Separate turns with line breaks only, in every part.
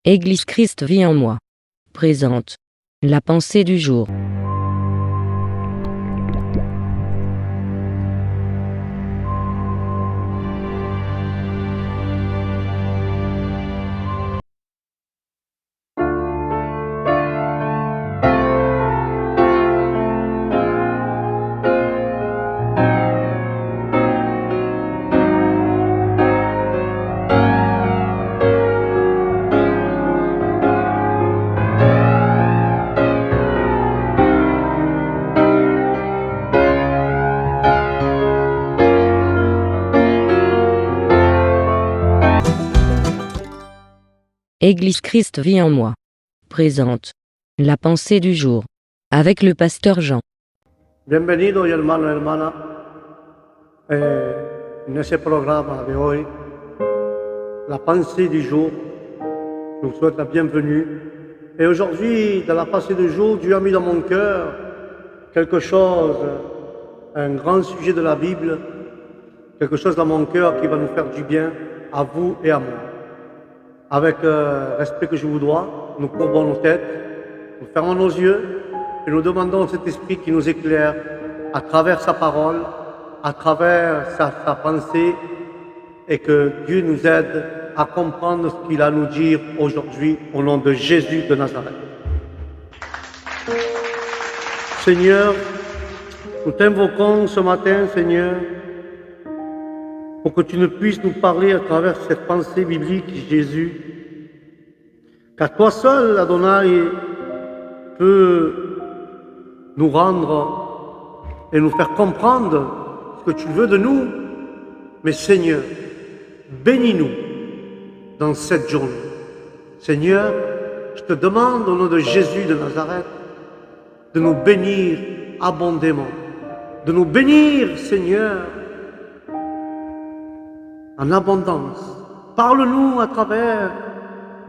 Église Christ vit en moi présente la pensée du jour. Église Christ vit en moi présente la pensée du jour avec le pasteur Jean.
Bienvenido hermano y hermana en ese programa de hoy, la pensée du jour. Je vous souhaite la bienvenue. Et aujourd'hui, dans la pensée du jour, Dieu a mis dans mon cœur quelque chose, un grand sujet de la Bible, quelque chose dans mon cœur qui va nous faire du bien à vous et à moi. Avec le respect que je vous dois, nous courbons nos têtes, nous fermons nos yeux et nous demandons à cet esprit qui nous éclaire à travers sa parole, à travers sa pensée, et que Dieu nous aide à comprendre ce qu'il a à nous dire aujourd'hui au nom de Jésus de Nazareth. Seigneur, nous t'invoquons ce matin, Seigneur, pour que tu ne puisses nous parler à travers cette pensée biblique, Jésus, car toi seul, Adonai, peut nous rendre et nous faire comprendre ce que tu veux de nous. Mais Seigneur, bénis-nous dans cette journée. Seigneur, je te demande au nom de Jésus de Nazareth de nous bénir abondamment, de nous bénir, Seigneur, en abondance. Parle-nous à travers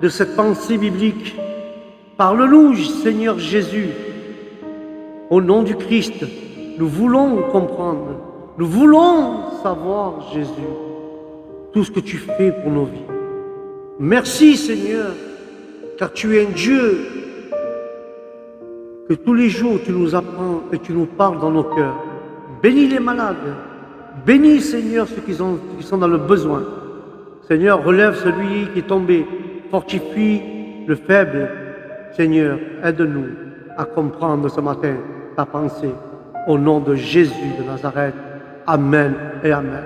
de cette pensée biblique. Parle-nous, Seigneur Jésus. Au nom du Christ, nous voulons comprendre, nous voulons savoir, Jésus, tout ce que tu fais pour nos vies. Merci, Seigneur, car tu es un Dieu que tous les jours tu nous apprends et tu nous parles dans nos cœurs. Bénis les malades. Bénis, Seigneur, ceux qui sont dans le besoin. Seigneur, relève celui qui est tombé. Fortifie le faible. Seigneur, aide-nous à comprendre ce matin ta pensée. Au nom de Jésus de Nazareth. Amen et Amen.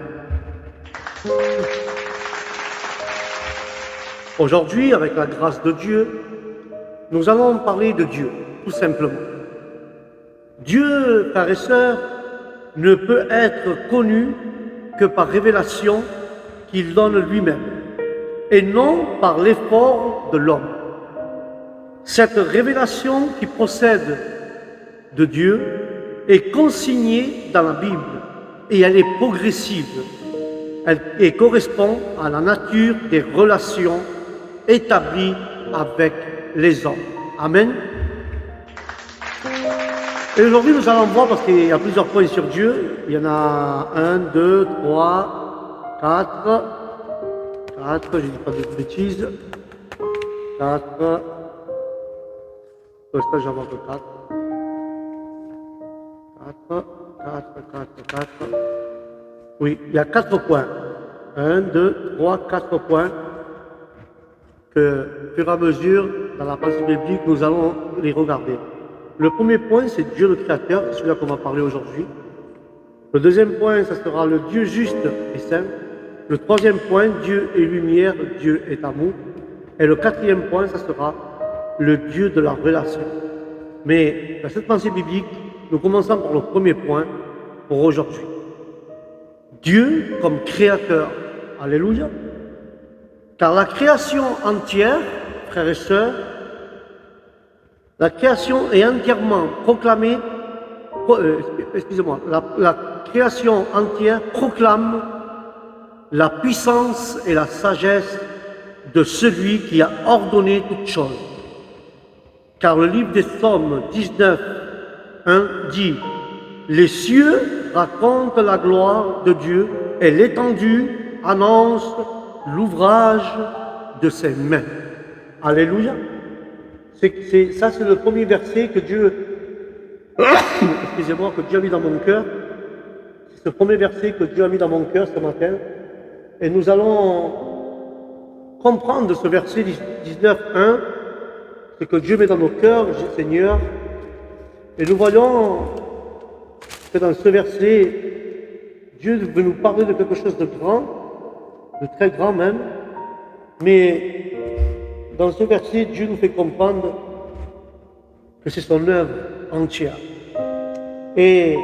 Aujourd'hui, avec la grâce de Dieu, nous allons parler de Dieu, tout simplement. Dieu, frères et sœurs, ne peut être connu que par révélation qu'il donne lui-même, et non par l'effort de l'homme. Cette révélation qui procède de Dieu est consignée dans la Bible, et elle est progressive. Elle correspond à la nature des relations établies avec les hommes. Amen. Et aujourd'hui, nous allons voir, parce qu'il y a plusieurs points sur Dieu. Il y en a 1, 2, 3, 4. 4, je ne dis pas de bêtises. 4. Pour l'instant, j'en vois que 4. 4. Oui, il y a 4 points. 1, 2, 3, 4 points que, au fur et à mesure, dans la pensée biblique, nous allons les regarder. Le premier point, c'est Dieu le Créateur, c'est celui-là qu'on va parler aujourd'hui. Le deuxième point, ça sera le Dieu juste et saint. Le troisième point, Dieu est lumière, Dieu est amour. Et le quatrième point, ça sera le Dieu de la relation. Mais dans cette pensée biblique, nous commençons par le premier point pour aujourd'hui. Dieu comme créateur. Alléluia. Car la création entière, frères et sœurs, la création est entièrement proclamée, la création entière proclame la puissance et la sagesse de celui qui a ordonné toutes choses. Car le livre des Psaumes 19, 1 dit « Les cieux racontent la gloire de Dieu et l'étendue annonce l'ouvrage de ses mains. » Alléluia. Ça, c'est le premier verset que Dieu, excusez-moi, que Dieu a mis dans mon cœur. C'est ce premier verset que Dieu a mis dans mon cœur ce matin. Et nous allons comprendre de ce verset 19.1, ce que Dieu met dans nos cœurs, Seigneur. Et nous voyons que dans ce verset, Dieu veut nous parler de quelque chose de grand, de très grand même. Mais dans ce verset, Dieu nous fait comprendre que c'est son œuvre entière. Et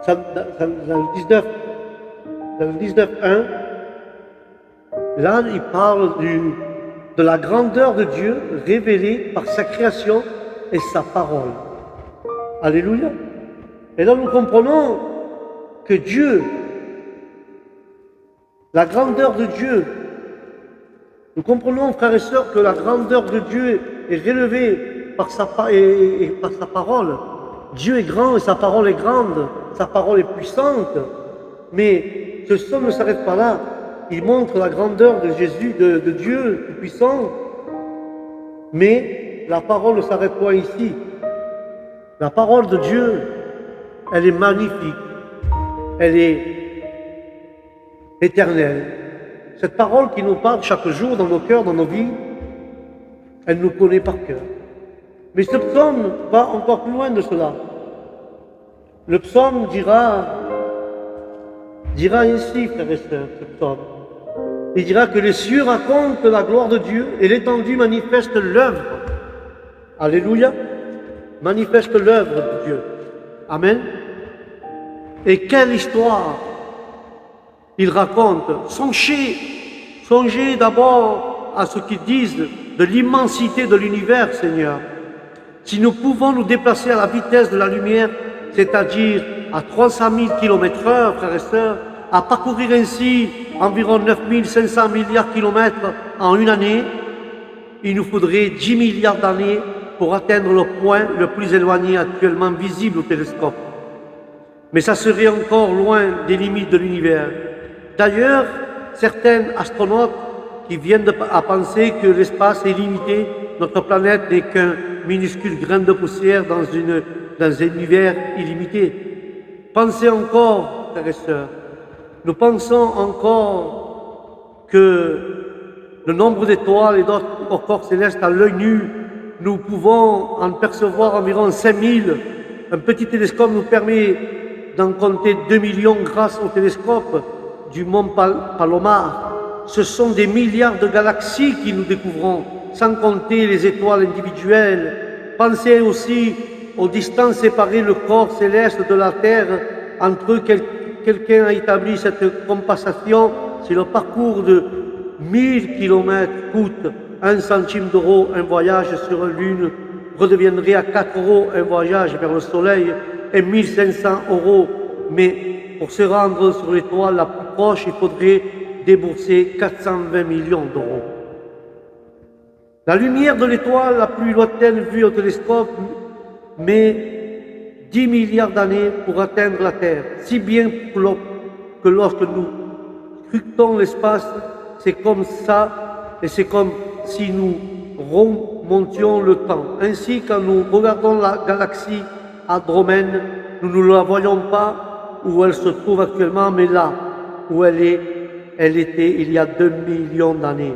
dans le 19.1, là, il parle de la grandeur de Dieu révélée par sa création et sa parole. Alléluia. Et là, nous comprenons que Dieu, la grandeur de Dieu, nous comprenons, frères et sœurs, que la grandeur de Dieu est relevée par sa parole. Dieu est grand et sa parole est grande, sa parole est puissante. Mais ce psaume ne s'arrête pas là. Il montre la grandeur de Jésus, de Dieu tout-puissant. Mais la parole ne s'arrête pas ici. La parole de Dieu, elle est magnifique. Elle est éternelle. Cette parole qui nous parle chaque jour dans nos cœurs, dans nos vies, elle nous connaît par cœur. Mais ce psaume va encore plus loin de cela. Le psaume dira ainsi, frères et sœurs, ce psaume. Il dira que les cieux racontent la gloire de Dieu et l'étendue manifeste l'œuvre. Alléluia. Manifeste l'œuvre de Dieu. Amen. Et quelle histoire il raconte. Songez d'abord à ce qu'ils disent de l'immensité de l'univers, Seigneur. Si nous pouvons nous déplacer à la vitesse de la lumière, c'est-à-dire à 300 000 km/h, frères et sœurs, à parcourir ainsi environ 9 500 milliards de kilomètres en une année, il nous faudrait 10 milliards d'années pour atteindre le point le plus éloigné actuellement visible au télescope. Mais ça serait encore loin des limites de l'univers. D'ailleurs, certains astronautes qui viennent à penser que l'espace est limité, notre planète n'est qu'un minuscule grain de poussière dans un univers illimité. Pensez encore, frères et sœurs, nous pensons encore que le nombre d'étoiles et d'autres corps célestes à l'œil nu, nous pouvons en percevoir environ 5000. Un petit télescope nous permet d'en compter 2 millions grâce au télescope du mont Palomar. Ce sont des milliards de galaxies que nous découvrons, sans compter les étoiles individuelles. Pensez aussi aux distances séparées le corps céleste de la Terre. Entre eux, quelqu'un a établi cette compensation. Si le parcours de 1000 km coûte 1 centime d'euro, un voyage sur la Lune redeviendrait à 4 euros un voyage vers le Soleil et 1500 euros. Mais pour se rendre sur l'étoile la plus proche, il faudrait débourser 420 millions d'euros. La lumière de l'étoile la plus lointaine vue au télescope met 10 milliards d'années pour atteindre la Terre, si bien que lorsque nous scrutons l'espace, c'est comme ça, et c'est comme si nous remontions le temps. Ainsi, quand nous regardons la galaxie Andromède, nous ne la voyons pas où elle se trouve actuellement, mais là où elle était il y a 2 millions d'années.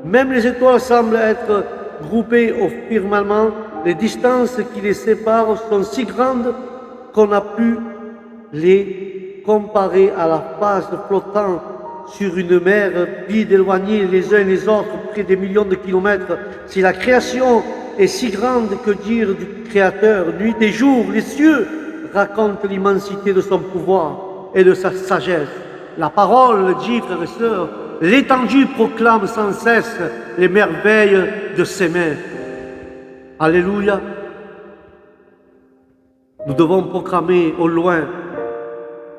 Même les étoiles semblent être groupées au firmament. Les distances qui les séparent sont si grandes qu'on a pu les comparer à la phase flottant sur une mer vide, éloignée les uns les autres, près des millions de kilomètres. Si la création est si grande, que dire du Créateur? Nuit et jour, les cieux racontent l'immensité de son pouvoir et de sa sagesse. La parole dit, frères et sœurs, l'étendue proclame sans cesse les merveilles de ses mains. Alléluia. Nous devons proclamer au loin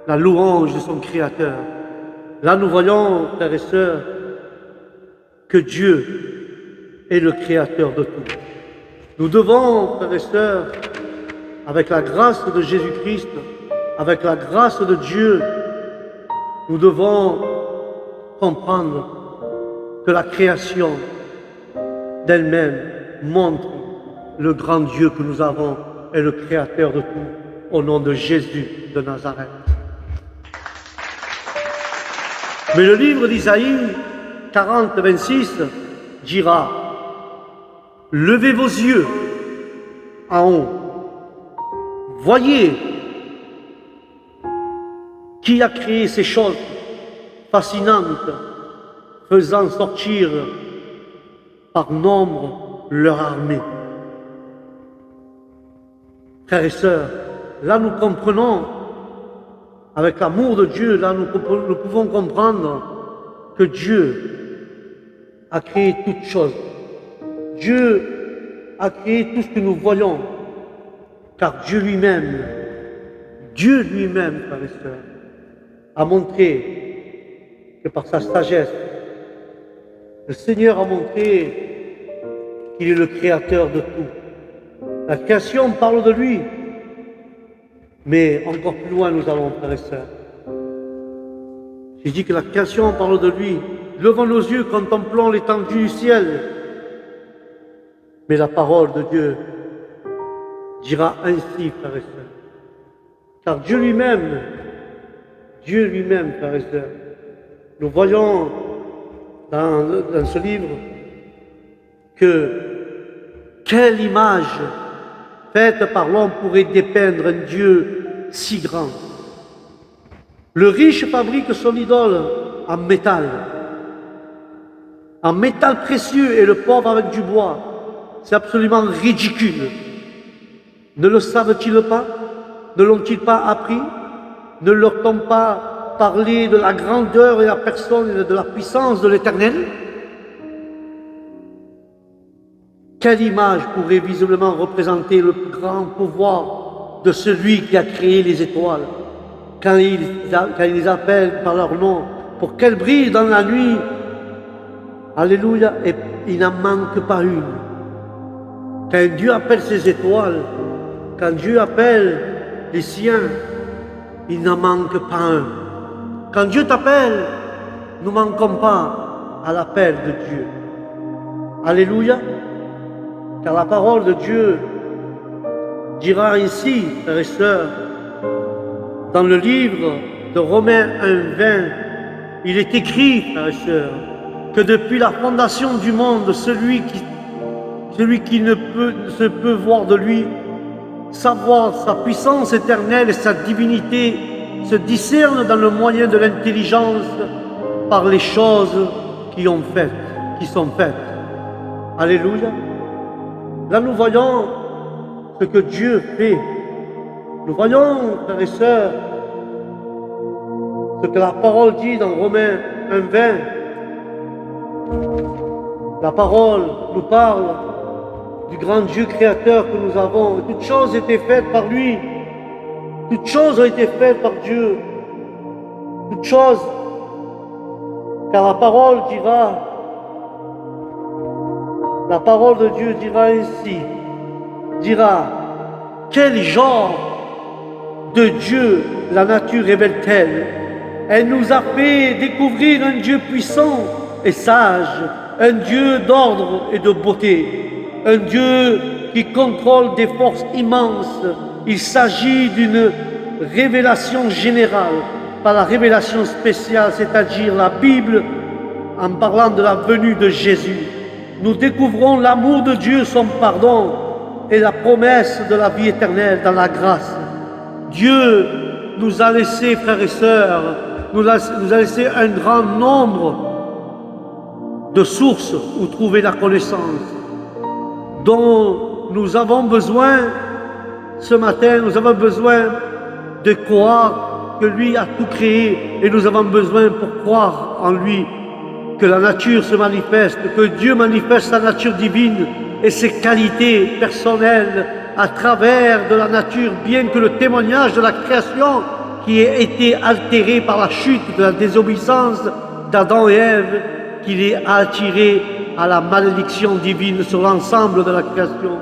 la louange de son Créateur. Là, nous voyons, frères et sœurs, que Dieu est le Créateur de tout. Nous devons, frères et sœurs, avec la grâce de Jésus-Christ, avec la grâce de Dieu, nous devons comprendre que la création d'elle-même montre le grand Dieu que nous avons et le Créateur de tout, au nom de Jésus de Nazareth. Mais le livre d'Isaïe 40, 26 dira: levez vos yeux en haut, voyez qui a créé ces choses fascinantes, faisant sortir par nombre leur armée. Frères et sœurs, là nous comprenons, avec l'amour de Dieu, là nous pouvons comprendre que Dieu a créé toutes choses. Dieu a créé tout ce que nous voyons, car Dieu lui-même, frères et sœurs, a montré que par sa sagesse, le Seigneur a montré qu'il est le créateur de tout. La création parle de lui, mais encore plus loin nous allons, frères et sœurs. J'ai dit que la création parle de lui. Levons nos yeux, contemplons l'étendue du ciel. Mais la parole de Dieu dira ainsi, frères et sœurs. Car Dieu lui-même, frères et sœurs, nous voyons dans ce livre que quelle image faite par l'homme pourrait dépeindre un Dieu si grand. Le riche fabrique son idole en métal précieux, et le pauvre avec du bois. C'est absolument ridicule. Ne le savent-ils pas? Ne l'ont-ils pas appris? Ne leur ont pas parlé de la grandeur et la personne et de la puissance de l'Éternel? Quelle image pourrait visiblement représenter le grand pouvoir de celui qui a créé les étoiles quand il les appelle par leur nom, pour qu'elles brillent dans la nuit? Alléluia, et il n'en manque pas une. Quand Dieu appelle ses étoiles, quand Dieu appelle les siens, il n'en manque pas un. Quand Dieu t'appelle, ne manquons pas à l'appel de Dieu. Alléluia. Car la parole de Dieu dira ainsi, frères et sœurs, dans le livre de Romains 1, 20, il est écrit, frères et sœurs, que depuis la fondation du monde, celui qui ne se peut voir de lui, savoir sa puissance éternelle et sa divinité, se discerne dans le moyen de l'intelligence par les choses qui sont faites. Alléluia. Là, nous voyons ce que Dieu fait. Nous voyons, frères et sœurs, ce que la parole dit dans Romains 1, 20. La parole nous parle du grand Dieu créateur que nous avons. Et toutes choses étaient faites par lui. Toutes choses ont été faites par Dieu. Toutes choses. Car la parole de Dieu dira ainsi, quel genre de Dieu la nature révèle-t-elle? Elle nous a fait découvrir un Dieu puissant et sage, un Dieu d'ordre et de beauté, un Dieu qui contrôle des forces immenses. Il s'agit d'une révélation générale, pas la révélation spéciale, c'est-à-dire la Bible, en parlant de la venue de Jésus. Nous découvrons l'amour de Dieu, son pardon et la promesse de la vie éternelle dans la grâce. Dieu nous a laissé, frères et sœurs, nous a laissé un grand nombre de sources où trouver la connaissance, dont nous avons besoin ce matin. Nous avons besoin de croire que lui a tout créé, et nous avons besoin, pour croire en lui, que la nature se manifeste, que Dieu manifeste sa nature divine et ses qualités personnelles à travers de la nature, bien que le témoignage de la création qui a été altéré par la chute de la désobéissance d'Adam et Ève, qui les a attirés à la malédiction divine sur l'ensemble de la création.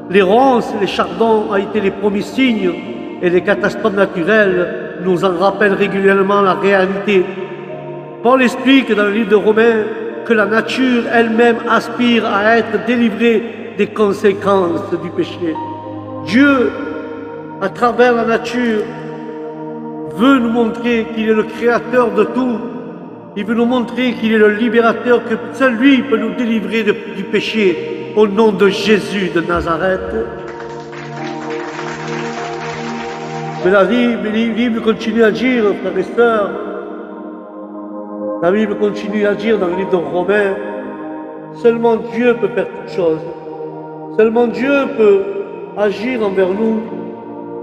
Les ronces et les chardons ont été les premiers signes, et les catastrophes naturelles nous en rappellent régulièrement la réalité. Paul explique dans le livre de Romains que la nature elle-même aspire à être délivrée des conséquences du péché. Dieu, à travers la nature, veut nous montrer qu'il est le créateur de tout. Il veut nous montrer qu'il est le libérateur, que seul lui peut nous délivrer du péché au nom de Jésus de Nazareth. Mais la Bible continue à dire, frères et sœurs, la Bible continue à dire dans le livre de Romains, seulement Dieu peut faire toutes choses. Seulement Dieu peut agir envers nous.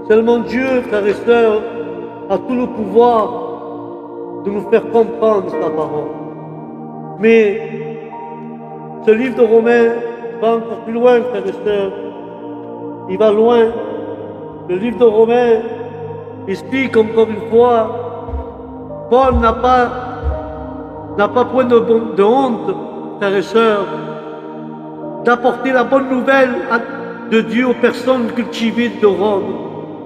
Seulement Dieu, frères et sœurs, a tout le pouvoir de nous faire comprendre sa parole. Mais ce livre de Romains va encore plus loin, frères et sœurs. Il va loin. Le livre de Romains explique encore une fois, Paul n'a pas point de honte, frères et sœurs, d'apporter la bonne nouvelle de Dieu aux personnes cultivées de Rome.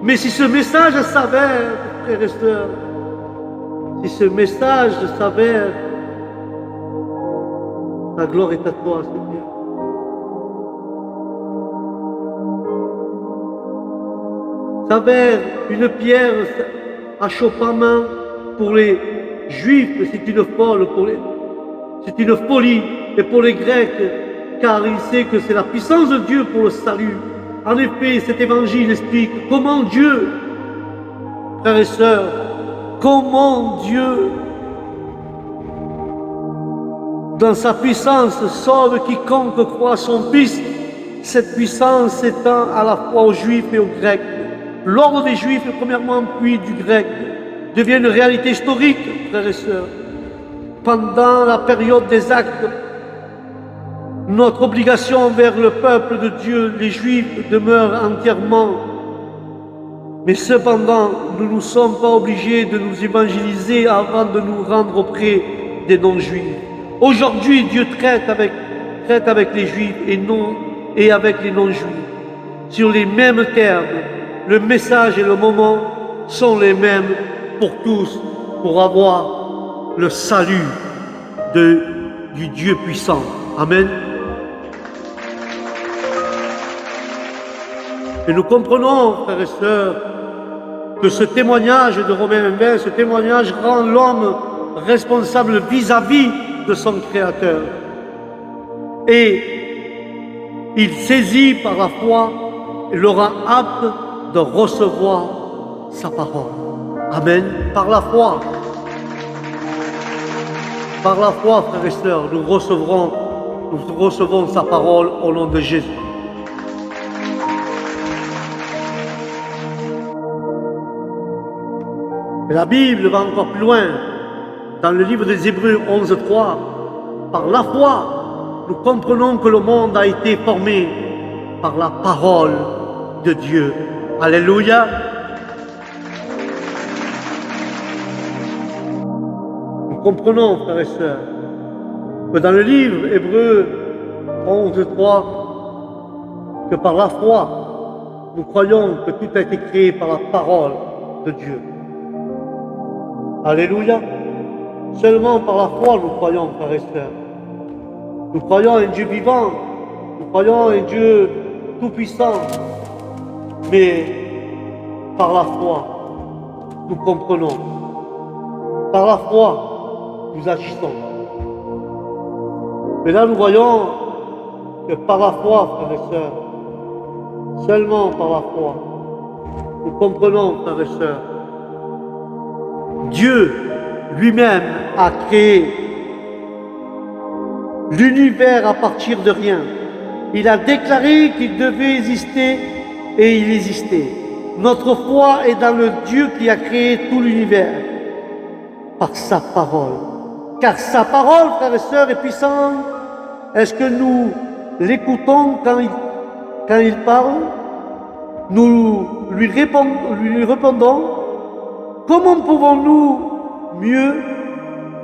Mais si ce message s'avère, frères et sœurs, si ce message s'avère, la gloire est à toi, Seigneur. S'avère une pierre achoppement pour les Juifs, c'est une folie, et pour les Grecs, car il sait que c'est la puissance de Dieu pour le salut. En effet, cet évangile explique comment Dieu, frères et sœurs, comment Dieu, dans sa puissance, sauve quiconque croit son Fils. Cette puissance s'étend à la fois aux Juifs et aux Grecs. L'ordre des Juifs, premièrement, puis du Grec, devient une réalité historique, frères et sœurs. Pendant la période des actes, notre obligation envers le peuple de Dieu, les Juifs, demeure entièrement. Mais cependant, nous ne sommes pas obligés de nous évangéliser avant de nous rendre auprès des non-Juifs. Aujourd'hui, Dieu traite avec les Juifs et avec les non-Juifs sur les mêmes termes. Le message et le moment sont les mêmes pour tous, pour avoir le salut du Dieu puissant. Amen. Et nous comprenons, frères et sœurs, que ce témoignage de Romains 20, ce témoignage rend l'homme responsable vis-à-vis de son Créateur. Et il saisit par la foi et le rend apte de recevoir sa parole. Amen. Par la foi. Par la foi, frères et sœurs, nous recevons sa parole au nom de Jésus. Et la Bible va encore plus loin. Dans le livre des Hébreux 11.3, par la foi, nous comprenons que le monde a été formé par la parole de Dieu. Alléluia. Nous comprenons, frères et sœurs, que dans le livre Hébreux 11.3, que par la foi, nous croyons que tout a été créé par la parole de Dieu. Alléluia. Seulement par la foi, nous croyons, frères et sœurs. Nous croyons en un Dieu vivant. Nous croyons en un Dieu tout-puissant. Mais par la foi, nous comprenons. Par la foi, nous agissons. Mais là, nous voyons que par la foi, frères et sœurs, seulement par la foi, nous comprenons, frères et sœurs, Dieu lui-même a créé l'univers à partir de rien. Il a déclaré qu'il devait exister et il existait. Notre foi est dans le Dieu qui a créé tout l'univers par sa parole. Car sa parole, frères et sœurs, est puissante. Est-ce que nous l'écoutons quand il parle? Nous lui répondons? Comment pouvons-nous mieux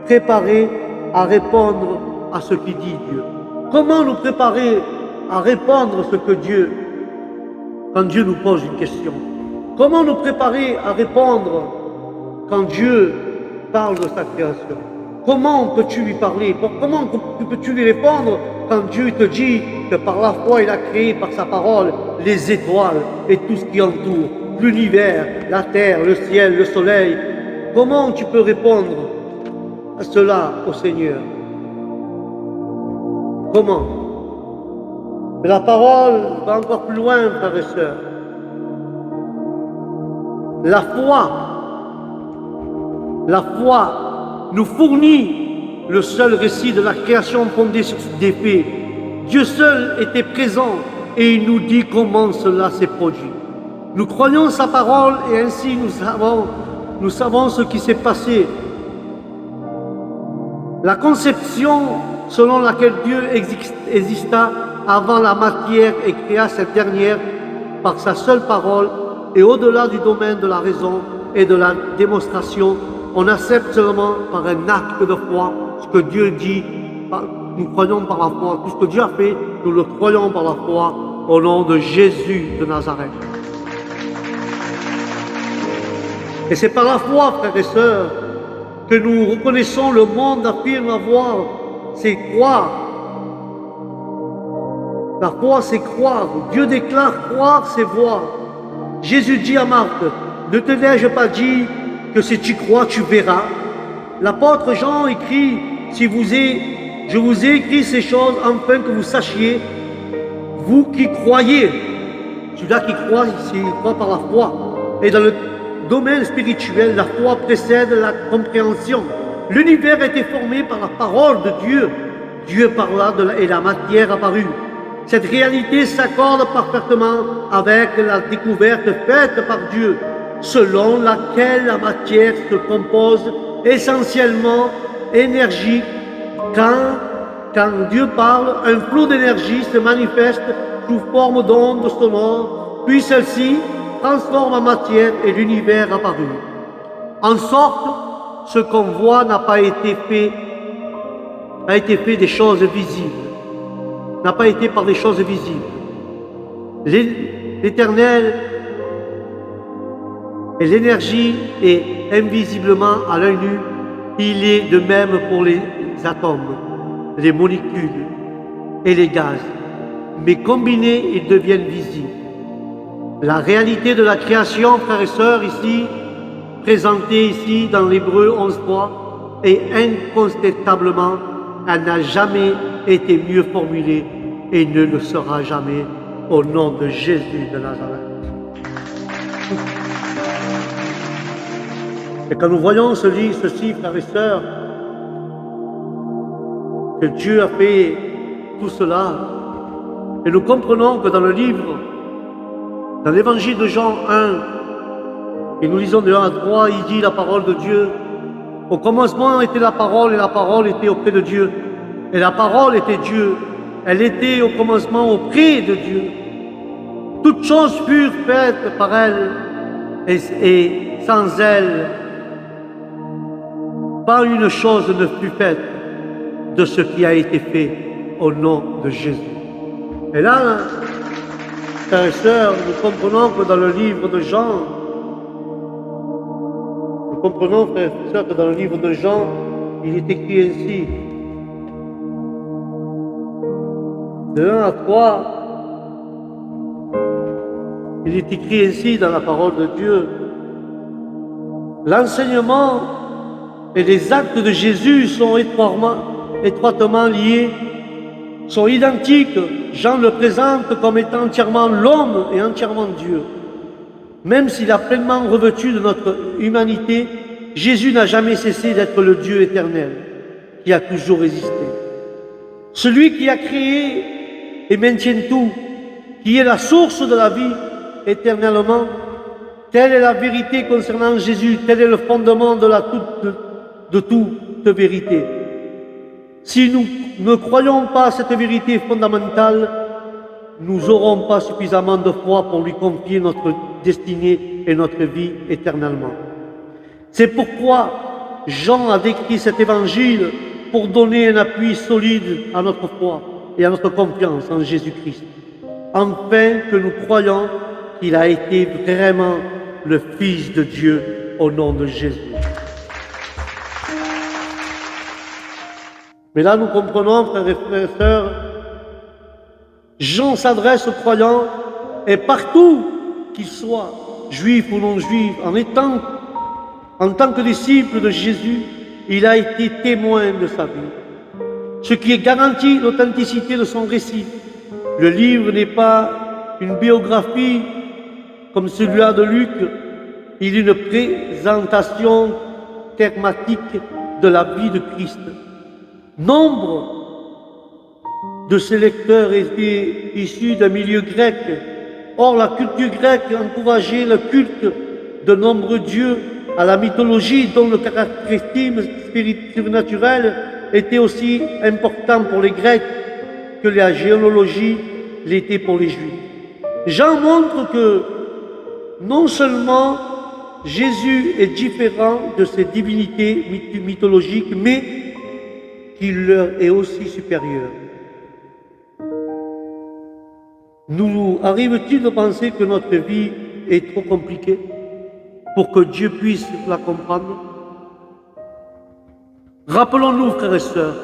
préparer à répondre à ce qu'il dit Dieu? Comment nous préparer à répondre à ce que Dieu, quand Dieu nous pose une question? Comment nous préparer à répondre quand Dieu parle de sa création? Comment peux-tu lui parler? Comment peux-tu lui répondre quand Dieu te dit que par la foi, il a créé par sa parole les étoiles et tout ce qui entoure, l'univers, la terre, le ciel, le soleil? Comment tu peux répondre à cela au Seigneur? Comment? Mais la parole va encore plus loin, frères et sœurs. La foi nous fournit le seul récit de la création fondé sur des faits. Dieu seul était présent et il nous dit comment cela s'est produit. Nous croyons sa parole et ainsi nous savons ce qui s'est passé. La conception selon laquelle Dieu exista avant la matière et créa cette dernière par sa seule parole et au-delà du domaine de la raison et de la démonstration, on accepte seulement par un acte de foi ce que Dieu dit. Nous croyons par la foi. Tout ce que Dieu a fait, nous le croyons par la foi au nom de Jésus de Nazareth. Et c'est par la foi, frères et sœurs, que nous reconnaissons le monde affirme avoir, c'est croire. La foi, c'est croire. Dieu déclare croire, c'est voir. Jésus dit à Marthe, ne te l'ai-je pas dit que si tu crois, tu verras? L'apôtre Jean écrit, je vous ai écrit ces choses afin que vous sachiez, vous qui croyez. Celui-là qui croit, il croit par la foi. Et dans le domaine spirituel, la foi précède la compréhension. L'univers a été formé par la parole de Dieu. Dieu parla et la matière apparut. Cette réalité s'accorde parfaitement avec la découverte faite par Dieu, selon laquelle la matière se compose essentiellement énergie. Quand Dieu parle, un flot d'énergie se manifeste sous forme d'ondes sonores, puis celle-ci transforme en matière et l'univers apparut. En sorte, ce qu'on voit a été fait des choses visibles, n'a pas été par des choses visibles. L'éternel et l'énergie est invisiblement à l'œil nu. Il est de même pour les atomes, les molécules et les gaz. Mais combinés, ils deviennent visibles. La réalité de la création, frères et sœurs, ici, présentée ici dans l'Hébreu 11.3, est incontestablement, elle n'a jamais été mieux formulée et ne le sera jamais au nom de Jésus de Nazareth. Et quand nous voyons ceci, frères et sœurs, que Dieu a fait tout cela, et nous comprenons que dans le livre, dans l'évangile de Jean 1, et nous lisons de 1 à 3, il dit la parole de Dieu. Au commencement était la parole, et la parole était auprès de Dieu. Et la parole était Dieu. Elle était au commencement auprès de Dieu. Toutes choses furent faites par elle, et sans elle, pas une chose ne fut faite de ce qui a été fait au nom de Jésus. Et là, frères et sœurs, nous comprenons que dans le livre de Jean, il est écrit ainsi, de 1 à 3, il est écrit ainsi dans la parole de Dieu, l'enseignement et les actes de Jésus sont étroitement liés, sont identiques. Jean le présente comme étant entièrement l'homme et entièrement Dieu. Même s'il a pleinement revêtu de notre humanité, Jésus n'a jamais cessé d'être le Dieu éternel qui a toujours existé. Celui qui a créé et maintient tout, qui est la source de la vie éternellement, telle est la vérité concernant Jésus, tel est le fondement de toute vérité. Si nous ne croyons pas à cette vérité fondamentale, nous n'aurons pas suffisamment de foi pour lui confier notre destinée et notre vie éternellement. C'est pourquoi Jean a décrit cet évangile pour donner un appui solide à notre foi et à notre confiance en Jésus-Christ, afin que nous croyions qu'il a été vraiment le Fils de Dieu au nom de Jésus. Mais là, nous comprenons, frères et sœurs, Jean s'adresse aux croyants et partout qu'ils soient, juifs ou non juifs, en tant que disciple de Jésus, il a été témoin de sa vie. Ce qui garantit l'authenticité de son récit. Le livre n'est pas une biographie comme celui-là de Luc, il est une présentation thématique de la vie de Christ. Nombre de ses lecteurs étaient issus d'un milieu grec. Or, la culture grecque encourageait le culte de nombreux dieux à la mythologie dont le caractérisme surnaturel était aussi important pour les Grecs que la géologie l'était pour les Juifs. Jean montre que non seulement Jésus est différent de ces divinités mythologiques, mais qu'il leur est aussi supérieur. Nous arrive-t-il de penser que notre vie est trop compliquée pour que Dieu puisse la comprendre? Rappelons-nous, frères et sœurs,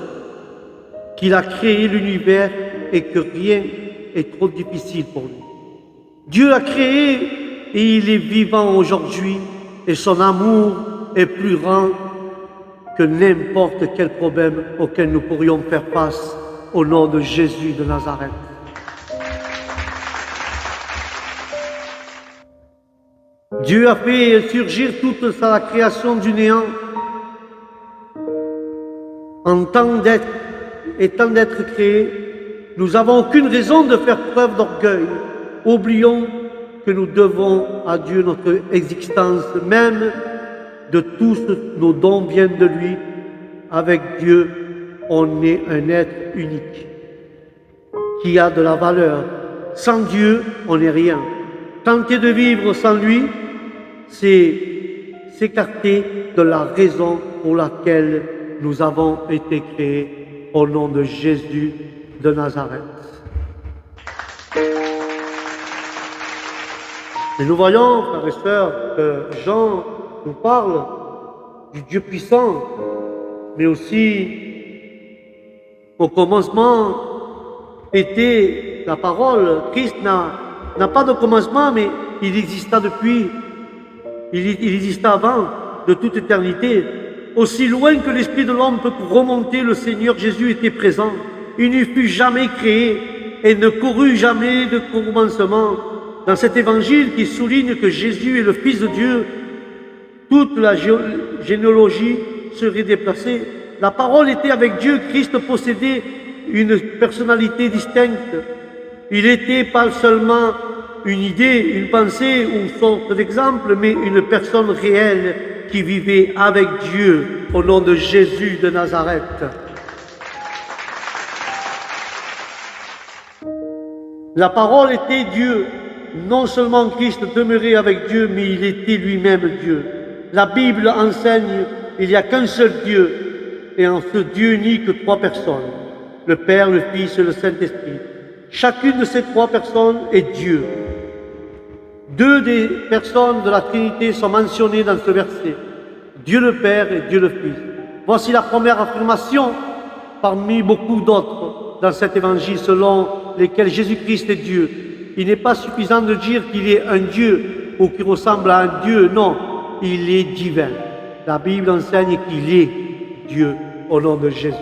qu'il a créé l'univers et que rien est trop difficile pour lui. Dieu l'a créé et il est vivant aujourd'hui et son amour est plus grand que n'importe quel problème auquel nous pourrions faire face au nom de Jésus de Nazareth. Dieu a fait surgir toute sa création du néant étant d'être créé. Nous n'avons aucune raison de faire preuve d'orgueil. Oublions que nous devons à Dieu notre existence même, de tous nos dons viennent de lui. Avec Dieu, on est un être unique, qui a de la valeur. Sans Dieu, on n'est rien. Tenter de vivre sans lui, c'est s'écarter de la raison pour laquelle nous avons été créés au nom de Jésus de Nazareth. Et nous voyons, frères et sœurs, que Jean nous parle du Dieu puissant, mais aussi au commencement était la parole. Christ n'a pas de commencement, mais il exista depuis, il exista avant, de toute éternité. Aussi loin que l'esprit de l'homme peut remonter, le Seigneur Jésus était présent. Il ne fut jamais créé et ne courut jamais de commencement. Dans cet évangile qui souligne que Jésus est le Fils de Dieu, toute la généalogie serait déplacée. La parole était avec Dieu. Christ possédait une personnalité distincte. Il n'était pas seulement une idée, une pensée ou une sorte d'exemple, mais une personne réelle qui vivait avec Dieu au nom de Jésus de Nazareth. La parole était Dieu. Non seulement Christ demeurait avec Dieu, mais il était lui-même Dieu. La Bible enseigne qu'il n'y a qu'un seul Dieu, et en ce Dieu unique, trois personnes, le Père, le Fils et le Saint-Esprit. Chacune de ces trois personnes est Dieu. Deux des personnes de la Trinité sont mentionnées dans ce verset, Dieu le Père et Dieu le Fils. Voici la première affirmation parmi beaucoup d'autres dans cet évangile selon lesquels Jésus-Christ est Dieu. Il n'est pas suffisant de dire qu'il est un Dieu ou qu'il ressemble à un Dieu, non, il est divin. La Bible enseigne qu'il est Dieu au nom de Jésus.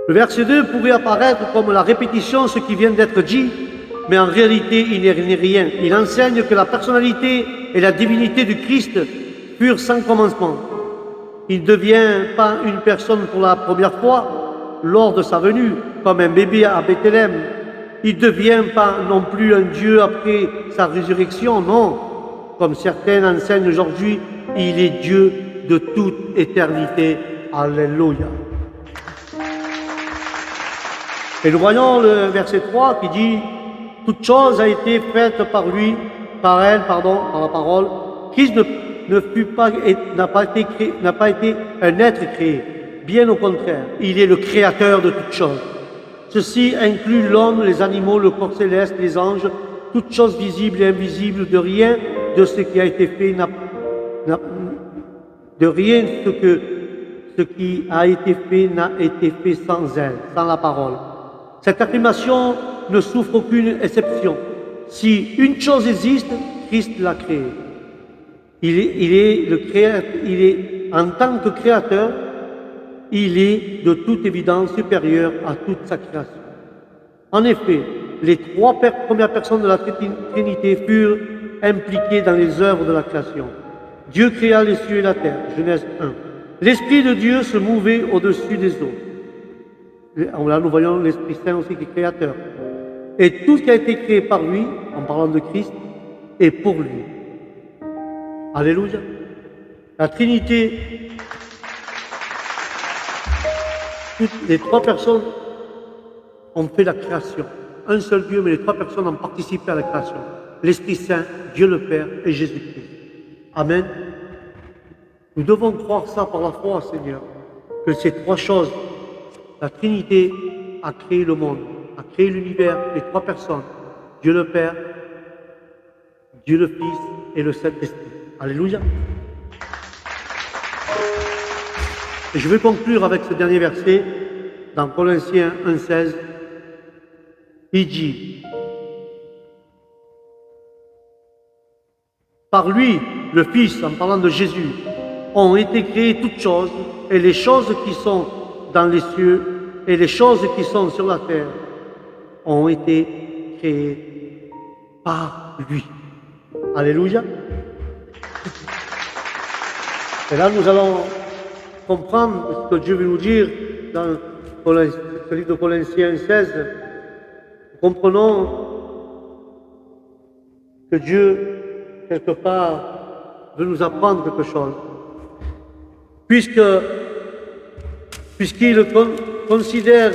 Le verset 2 pourrait apparaître comme la répétition de ce qui vient d'être dit, mais en réalité, il n'est rien. Il enseigne que la personnalité et la divinité du Christ furent sans commencement. Il ne devient pas une personne pour la première fois lors de sa venue, comme un bébé à Bethléem. Il ne devient pas non plus un Dieu après sa résurrection, non. Comme certains enseignent aujourd'hui, il est Dieu de toute éternité. Alléluia. Et nous voyons le verset 3 qui dit « Toute chose a été faite par lui, par la parole. Christ n'a pas été un être créé. Bien au contraire, il est le créateur de toutes choses. Ceci inclut l'homme, les animaux, le corps céleste, les anges, toutes choses visibles et invisibles. De rien de ce qui a été fait De rien ce qui a été fait n'a été fait sans elle, sans la parole. Cette affirmation ne souffre aucune exception. Si une chose existe, Christ l'a créée. En tant que créateur, il est de toute évidence supérieur à toute sa création. En effet, les trois premières personnes de la Trinité furent impliquées dans les œuvres de la création. Dieu créa les cieux et la terre, Genèse 1. L'Esprit de Dieu se mouvait au-dessus des eaux. Là, nous voyons l'Esprit Saint aussi qui est créateur. Et tout ce qui a été créé par lui, en parlant de Christ, est pour lui. Alléluia. La Trinité, toutes les trois personnes ont fait la création. Un seul Dieu, mais les trois personnes ont participé à la création. L'Esprit Saint, Dieu le Père et Jésus-Christ. Amen. Nous devons croire ça par la foi, Seigneur, que ces trois choses, la Trinité a créé le monde, a créé l'univers, les trois personnes, Dieu le Père, Dieu le Fils et le Saint-Esprit. Alléluia. Et je vais conclure avec ce dernier verset dans Colossiens 1,16. Il dit, par lui, le Fils, en parlant de Jésus, ont été créées toutes choses, et les choses qui sont dans les cieux et les choses qui sont sur la terre ont été créées par lui. Alléluia. Et là, nous allons comprendre ce que Dieu veut nous dire dans ce livre de Colossiens 16. Nous comprenons que Dieu, quelque part, veut nous apprendre quelque chose. Puisqu'il considère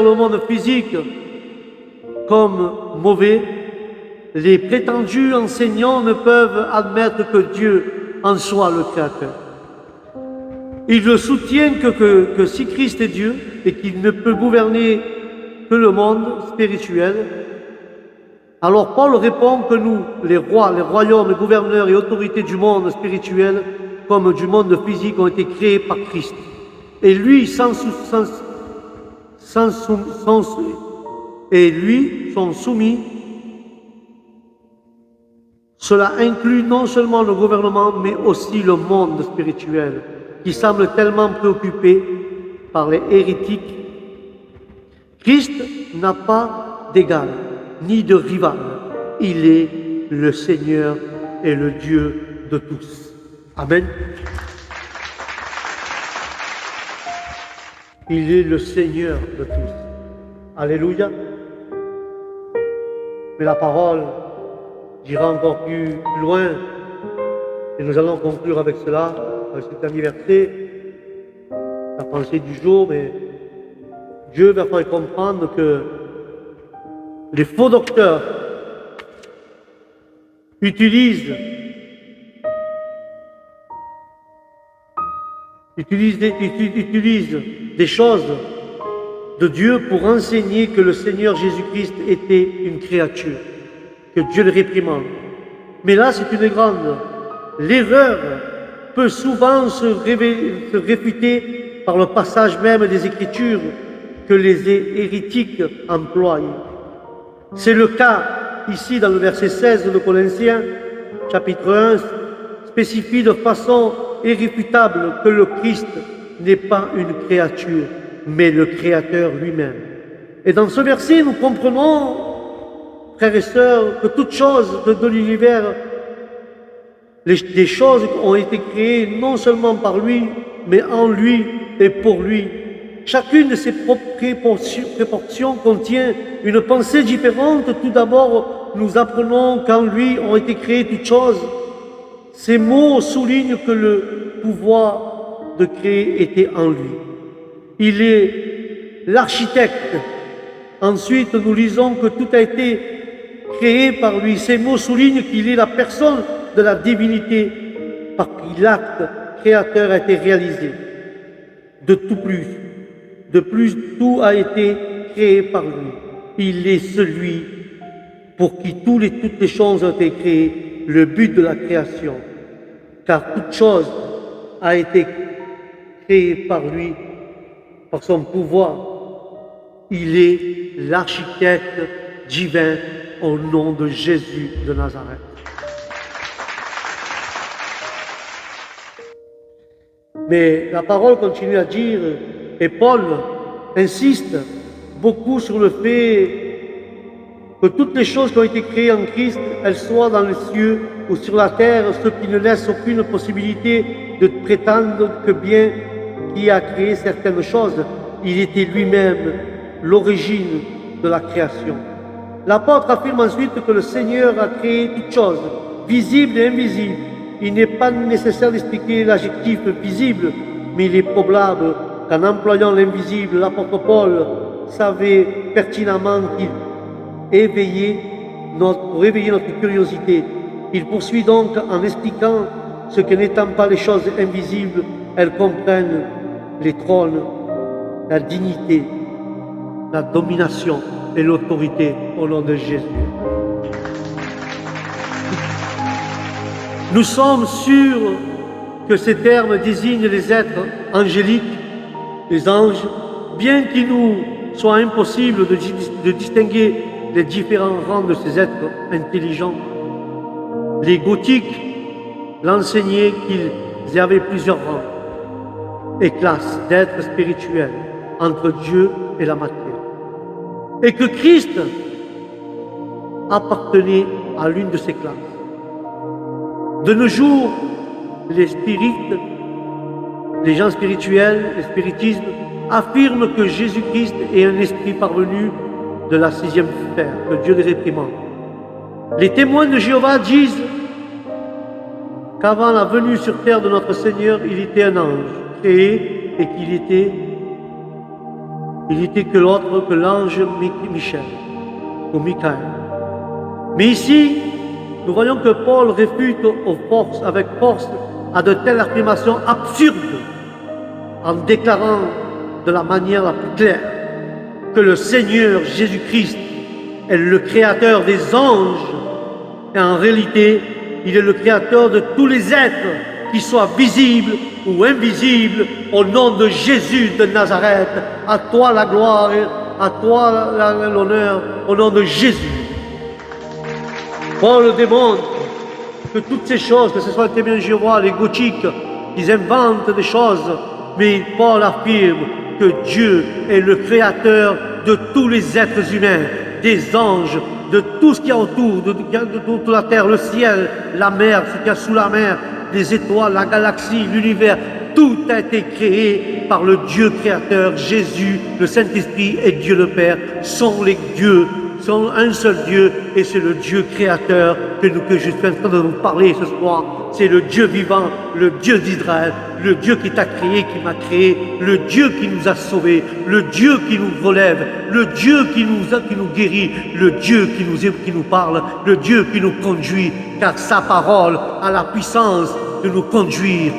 le monde physique comme mauvais, les prétendus enseignants ne peuvent admettre que Dieu en soit le Créateur. Il le soutient que si Christ est Dieu et qu'il ne peut gouverner que le monde spirituel, alors Paul répond que nous, les rois, les royaumes, les gouverneurs et autorités du monde spirituel, comme du monde physique, ont été créés par Christ. Et lui, sont soumis. Cela inclut non seulement le gouvernement, mais aussi le monde spirituel, qui semble tellement préoccupé par les hérétiques. Christ n'a pas d'égal, ni de rival. Il est le Seigneur et le Dieu de tous. Amen. Il est le Seigneur de tous. Alléluia. Mais la parole dira encore plus loin, et nous allons conclure avec cela, avec cet dernier verset, la pensée du jour, mais Dieu va faire comprendre que les faux docteurs utilisent des choses de Dieu pour enseigner que le Seigneur Jésus-Christ était une créature, que Dieu le réprimande. Mais là, c'est une grande. L'erreur peut souvent se réfuter par le passage même des Écritures que les hérétiques emploient. C'est le cas ici dans le verset 16 de Colossiens, chapitre 1, spécifie de façon irréfutable que le Christ n'est pas une créature, mais le Créateur lui-même. Et dans ce verset, nous comprenons, frères et sœurs, que toutes choses de l'univers, des choses ont été créées non seulement par lui, mais en lui et pour lui. Chacune de ces proportions contient une pensée différente. Tout d'abord, nous apprenons qu'en lui ont été créées toutes choses. Ces mots soulignent que le pouvoir de créer était en lui. Il est l'architecte. Ensuite, nous lisons que tout a été créé par lui. Ces mots soulignent qu'il est la personne de la divinité, par qui l'acte créateur a été réalisé. De plus, tout a été créé par lui. Il est celui pour qui toutes les choses ont été créées, le but de la création. car toute chose a été créée par lui, par son pouvoir. Il est l'architecte divin au nom de Jésus de Nazareth. Mais la parole continue à dire, et Paul insiste beaucoup sur le fait que toutes les choses qui ont été créées en Christ, elles soient dans les cieux ou sur la terre, ce qui ne laisse aucune possibilité de prétendre que bien qui a créé certaines choses, il était lui-même l'origine de la création. L'apôtre affirme ensuite que le Seigneur a créé toutes choses, visibles et invisibles. Il n'est pas nécessaire d'expliquer l'adjectif visible, mais il est probable qu'en employant l'invisible, l'apôtre Paul savait pertinemment qu'il éveillait pour éveiller notre curiosité. Il poursuit donc en expliquant ce que n'étant pas les choses invisibles, elles comprennent les trônes, la dignité, la domination et l'autorité au nom de Jésus. Nous sommes sûrs que ces termes désignent les êtres angéliques, les anges, bien qu'il nous soit impossible de distinguer les différents rangs de ces êtres intelligents. Les gothiques l'enseignaient qu'ils y avaient plusieurs rangs et classes d'êtres spirituels entre Dieu et la matière. Et que Christ appartenait à l'une de ces classes. De nos jours, les spirites, les gens spirituels, le spiritisme, affirment que Jésus-Christ est un esprit parvenu de la 6e sphère, que Dieu les réprimande. Les témoins de Jéhovah disent qu'avant la venue sur terre de notre Seigneur, il était un ange créé et qu'il était que l'autre que l'ange Michel ou Michael. Mais ici, nous voyons que Paul réfute avec force à de telles affirmations absurdes en déclarant de la manière la plus claire que le Seigneur Jésus-Christ est le créateur des anges et en réalité, il est le créateur de tous les êtres, qu'ils soient visibles ou invisibles, au nom de Jésus de Nazareth. À toi la gloire, à toi l'honneur, au nom de Jésus. Paul démontre que toutes ces choses, que ce soit les témoins de Jéhovah, les gothiques, ils inventent des choses, mais Paul affirme que Dieu est le créateur de tous les êtres humains, des anges, de tout ce qu'il y a autour, de toute la terre, le ciel, la mer, ce qu'il y a sous la mer, les étoiles, la galaxie, l'univers. Tout a été créé par le Dieu créateur. Jésus, le Saint-Esprit et Dieu le Père sont les dieux, sont un seul Dieu, et c'est le Dieu créateur que je suis en train de vous parler ce soir. C'est le Dieu vivant, le Dieu d'Israël, le Dieu qui t'a créé, qui m'a créé, le Dieu qui nous a sauvés, le Dieu qui nous relève, le Dieu qui nous guérit, le Dieu qui nous parle, le Dieu qui nous conduit, car sa parole a la puissance de nous conduire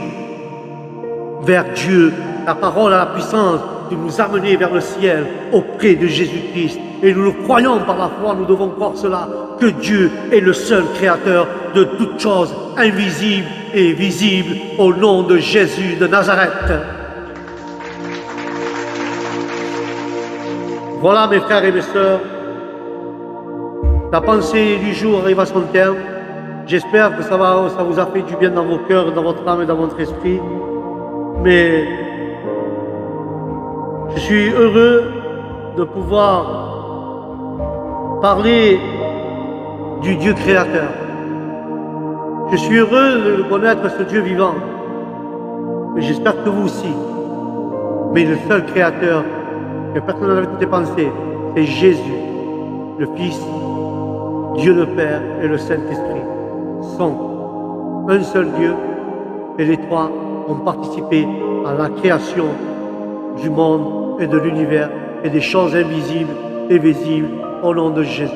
vers Dieu. La parole a la puissance de nous amener vers le ciel auprès de Jésus-Christ. Et nous le croyons par la foi, nous devons croire cela, que Dieu est le seul créateur de toutes choses invisibles et visibles au nom de Jésus de Nazareth. Voilà mes frères et mes sœurs, la pensée du jour arrive à son terme. J'espère que ça vous a fait du bien dans vos cœurs, dans votre âme et dans votre esprit. Mais je suis heureux de pouvoir parler du Dieu créateur. Je suis heureux de connaître ce Dieu vivant. Mais j'espère que vous aussi. Mais le seul créateur que personne n'avait toutes pensé, c'est Jésus, le Fils, Dieu le Père et le Saint-Esprit sont un seul Dieu, et les trois ont participé à la création du monde et de l'univers et des choses invisibles et visibles au nom de Jésus.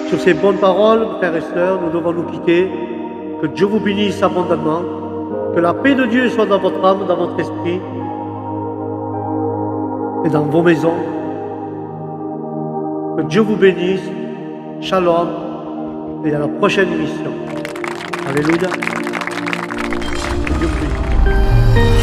Sur ces bonnes paroles, frères et sœurs, nous devons nous quitter. Que Dieu vous bénisse abondamment. Que la paix de Dieu soit dans votre âme, dans votre esprit et dans vos maisons. Que Dieu vous bénisse. Shalom. et à la prochaine émission. Alléluia. Que Dieu vous bénisse.